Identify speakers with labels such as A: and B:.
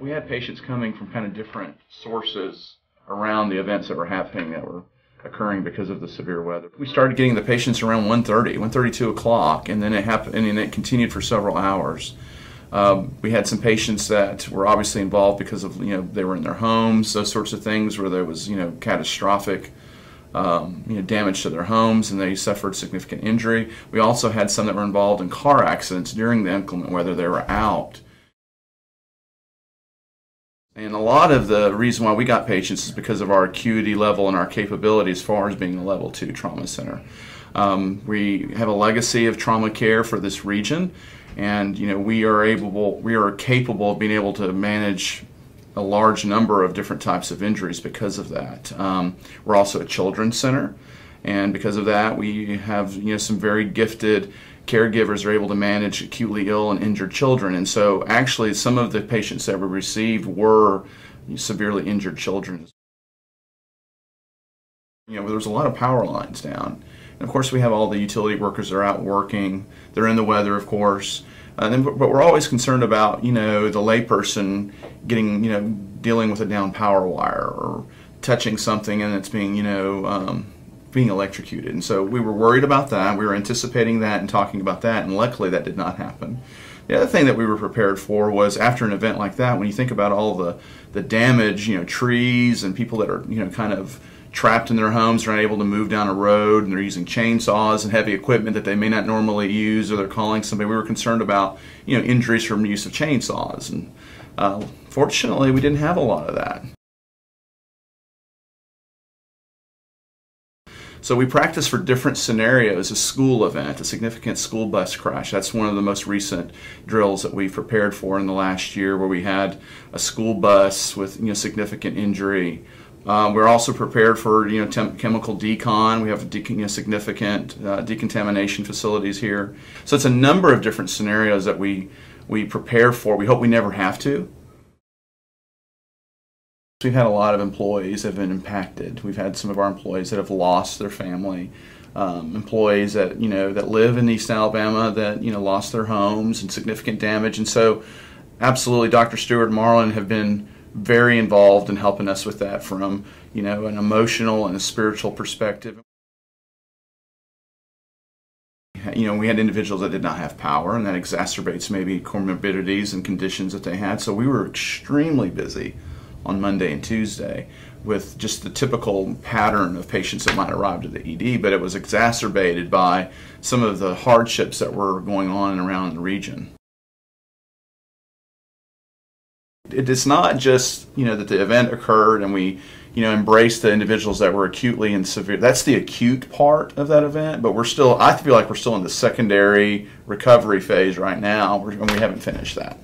A: We had patients coming from kind of different sources around the events that were happening that were occurring because of the severe weather. We started getting the patients around 1:30, 2 o'clock, and then it happened, and it continued for several hours. We had some patients that were obviously involved because of, they were in their homes, those sorts of things where there was, catastrophic damage to their homes and they suffered significant injury. We also had some that were involved in car accidents during the inclement weather. They were out. And a lot of the reason why we got patients is because of our acuity level and our capability as far as being a level 2 trauma center. We have a legacy of trauma care for this region, and we are capable of being able to manage a large number of different types of injuries because of that. We're also a children's center, and because of that we have some very gifted caregivers are able to manage acutely ill and injured children. And so actually some of the patients that we received were severely injured children. There was a lot of power lines down. And of course we have all the utility workers that are out working. They're in the weather, of course. But we're always concerned about, the layperson getting, dealing with a down power wire or touching something and it's being, being electrocuted. And so we were worried about that. We were anticipating that and talking about that, and luckily that did not happen. The other thing that we were prepared for was after an event like that, when you think about all the damage, trees and people that are, kind of trapped in their homes, they're not able to move down a road, and they're using chainsaws and heavy equipment that they may not normally use, or they're calling somebody. We were concerned about, injuries from the use of chainsaws. And fortunately, we didn't have a lot of that. So we practice for different scenarios: a school event, a significant school bus crash. That's one of the most recent drills that we've prepared for in the last year, where we had a school bus with significant injury. We're also prepared for chemical decon. We have significant decontamination facilities here. So it's a number of different scenarios that we prepare for. We hope we never have to. We've had a lot of employees that have been impacted. We've had some of our employees that have lost their family, employees that that live in East Alabama that lost their homes and significant damage. And so, absolutely, Dr. Stewart and Marlon have been very involved in helping us with that from an emotional and a spiritual perspective. We had individuals that did not have power, and that exacerbates maybe comorbidities and conditions that they had. So we were extremely busy on Monday and Tuesday with just the typical pattern of patients that might arrive to the ED, but it was exacerbated by some of the hardships that were going on and around the region. It's not just that the event occurred and we embraced the individuals that were acutely and severe. That's the acute part of that event, but I feel like we're still in the secondary recovery phase right now, and we haven't finished that.